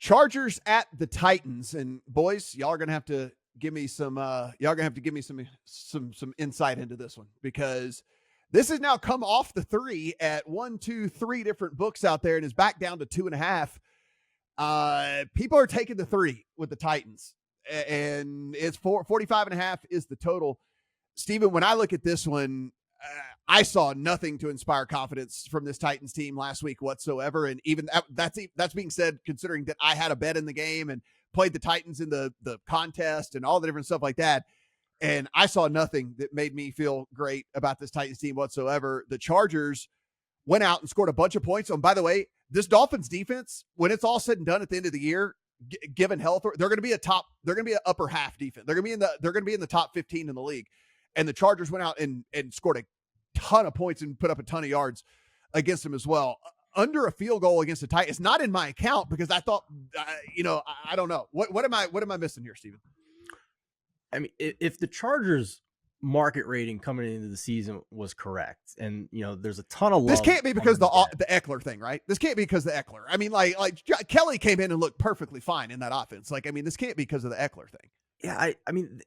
Chargers at the Titans, and boys, y'all are gonna have to give me some. Some insight into this one, because this has now come off the 3 at 1, 2, 3 different books out there and is back down to 2.5. People are taking the 3 with the Titans, and it's 45.5 is the total. Steven, when I look at this one, I saw nothing to inspire confidence from this Titans team last week whatsoever. And even that's being said, considering that I had a bet in the game and played the Titans in the contest and all the different stuff like that. And I saw nothing that made me feel great about this Titans team whatsoever. The Chargers went out and scored a bunch of points. And by the way, this Dolphins defense, when it's all said and done at the end of the year, given health, they're going to be an upper half defense. They're going to be in the top 15 in the league. And the Chargers went out and scored a ton of points and put up a ton of yards against them as well. Under a field goal against the Titans, it's not in my account because I thought, I don't know. What am I missing here, Steven? I mean, if the Chargers market rating coming into the season was correct, and there's a ton of love. This can't be because the Eckler thing, right? This can't be because of the Eckler. I mean, like Kelly came in and looked perfectly fine in that offense. This can't be because of the Eckler thing. Yeah, I mean,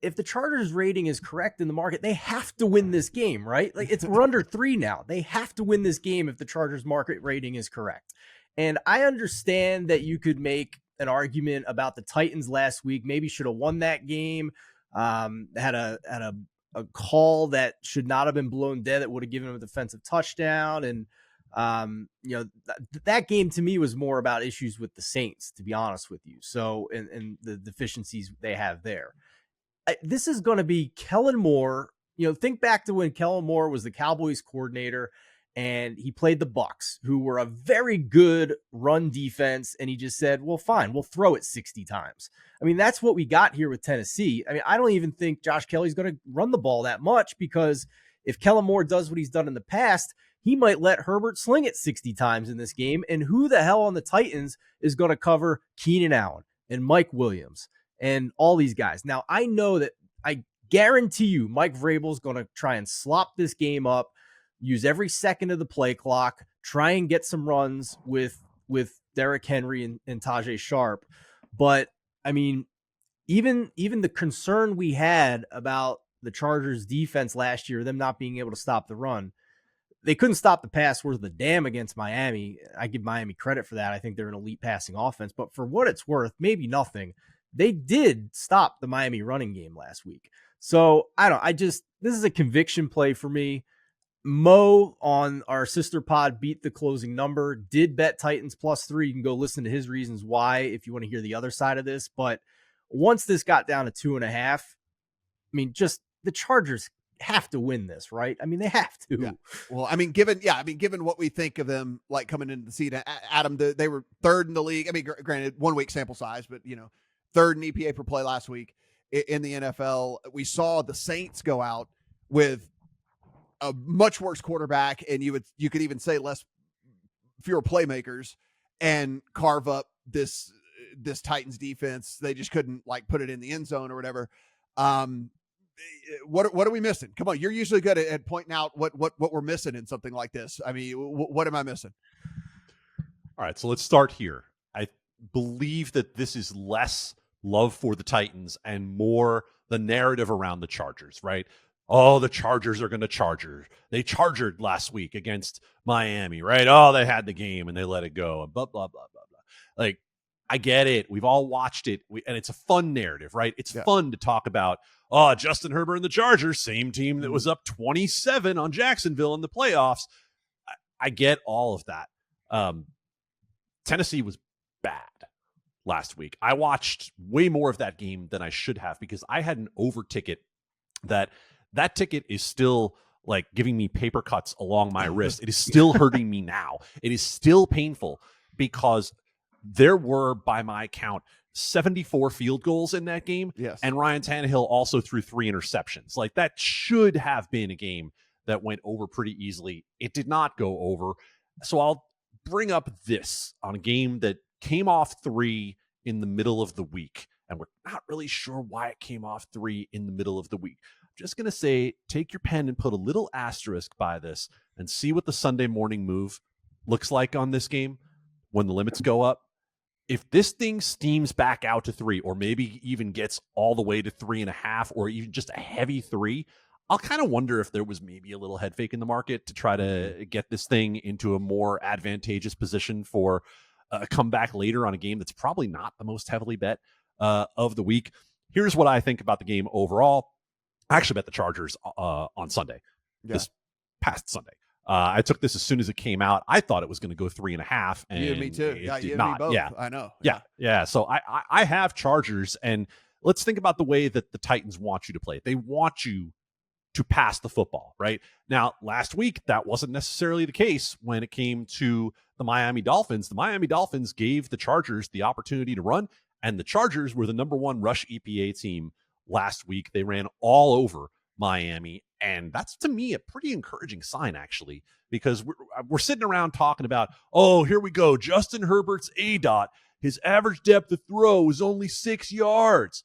if the Chargers rating is correct in the market, they have to win this game, right? Like we're under 3 now. They have to win this game if the Chargers market rating is correct. And I understand that you could make an argument about the Titans last week. Maybe should have won that game. Had a call that should not have been blown dead that would have given them a defensive touchdown. And that game to me was more about issues with the Saints, to be honest with you. So, and the deficiencies they have there. This is going to be Kellen Moore. Think back to when Kellen Moore was the Cowboys coordinator and he played the Bucs, who were a very good run defense. And he just said, well, fine, we'll throw it 60 times. I mean, that's what we got here with Tennessee. I mean, I don't even think Josh Kelly's going to run the ball that much, because if Kellen Moore does what he's done in the past, he might let Herbert sling it 60 times in this game. And who the hell on the Titans is going to cover Keenan Allen and Mike Williams and all these guys? Now, I know that I guarantee you Mike Vrabel's going to try and slop this game up, use every second of the play clock, try and get some runs with Derrick Henry and Tajay Sharp. But, I mean, even the concern we had about the Chargers defense last year, them not being able to stop the run, they couldn't stop the pass worth the damn against Miami. I give Miami credit for that. I think they're an elite passing offense, but for what it's worth, maybe nothing, they did stop the Miami running game last week. So this is a conviction play for me. Mo on our sister pod Beat the Closing Number did bet Titans +3. You can go listen to his reasons why if you want to hear the other side of this. But once this got down to 2.5, I mean, just the Chargers have to win this, right? I mean, they have to. Yeah. Well, I mean, given what we think of them, like coming into the season, Adam, they were 3rd in the league. I mean, granted, 1 week sample size, but 3rd in EPA per play last week in the NFL. We saw the Saints go out with a much worse quarterback, and you could even say fewer playmakers, and carve up this Titans defense. They just couldn't put it in the end zone or whatever. What are we missing? Come on, you're usually good at pointing out what we're missing in something like this. I mean, what am I missing? All right, so let's start here. I believe that this is less love for the Titans and more the narrative around the Chargers, right? Oh, the Chargers are going to charger. They chargered last week against Miami, right? Oh, they had the game and they let it go, and blah, blah, blah, blah, blah. Like, I get it. We've all watched it. And it's a fun narrative, right? It's fun to talk about, Justin Herbert and the Chargers, same team that was up 27 on Jacksonville in the playoffs. I get all of that. Tennessee was bad last week. I watched way more of that game than I should have because I had an over ticket that ticket is still giving me paper cuts along my wrist. It is still hurting me now. It is still painful because there were, by my count, 74 field goals in that game. Yes. And Ryan Tannehill also threw 3 interceptions. That should have been a game that went over pretty easily. It did not go over. So I'll bring up this on a game that came off 3 in the middle of the week. And we're not really sure why it came off 3 in the middle of the week. Just going to say, take your pen and put a little asterisk by this and see what the Sunday morning move looks like on this game when the limits go up. if this thing steams back out to 3, or maybe even gets all the way to 3.5, or even just a heavy 3, I'll kind of wonder if there was maybe a little head fake in the market to try to get this thing into a more advantageous position for a comeback later on a game that's probably not the most heavily bet of the week. Here's what I think about the game overall. I actually bet the Chargers on Sunday, this past Sunday. I took this as soon as it came out. I thought it was going to go 3.5. And you and me too. Yeah, you and me both. Yeah, I know. Yeah. So I have Chargers, and let's think about the way that the Titans want you to play. They want you to pass the football, right? Now, last week, that wasn't necessarily the case when it came to the Miami Dolphins. The Miami Dolphins gave the Chargers the opportunity to run, and the Chargers were the number 1 rush EPA team last week. They ran all over Miami, and that's, to me, a pretty encouraging sign, actually, because we're sitting around talking about, oh, here we go, Justin Herbert's ADOT, his average depth of throw is only 6 yards.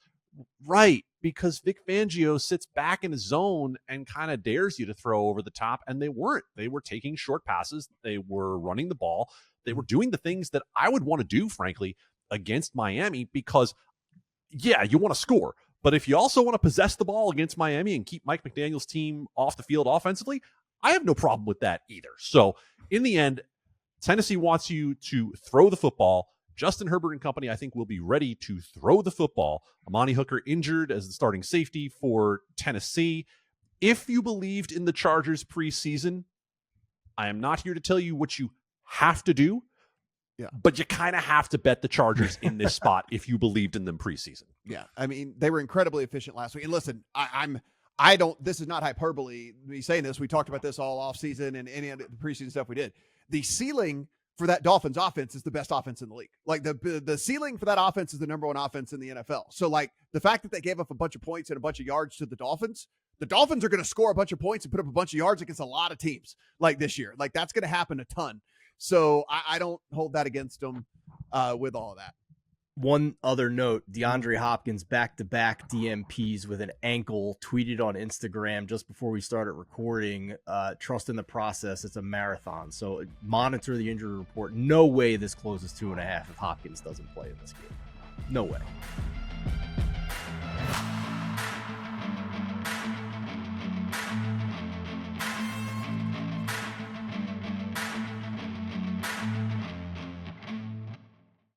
Right, because Vic Fangio sits back in his zone and kind of dares you to throw over the top, and they weren't. They were taking short passes. They were running the ball. They were doing the things that I would want to do, frankly, against Miami, because, yeah, you want to score. But if you also want to possess the ball against Miami and keep Mike McDaniel's team off the field offensively, I have no problem with that either. So in the end, Tennessee wants you to throw the football. Justin Herbert and company, I think, will be ready to throw the football. Amani Hooker injured as the starting safety for Tennessee. If you believed in the Chargers preseason, I am not here to tell you what you have to do, but you kind of have to bet the Chargers in this spot if you believed in them preseason. Yeah, I mean, they were incredibly efficient last week. And listen, this is not hyperbole, me saying this. We talked about this all offseason and any of the preseason stuff we did. The ceiling for that Dolphins offense is the best offense in the league. Like the ceiling for that offense is the number 1 offense in the NFL. So like the fact that they gave up a bunch of points and a bunch of yards to the Dolphins are going to score a bunch of points and put up a bunch of yards against a lot of teams like this year. Like that's going to happen a ton. So I don't hold that against them with all of that. One other note, DeAndre Hopkins back-to-back DMPs with an ankle, tweeted on Instagram just before we started recording, trust in the process, it's a marathon. So monitor the injury report. No way this closes 2.5 if Hopkins doesn't play in this game. No way.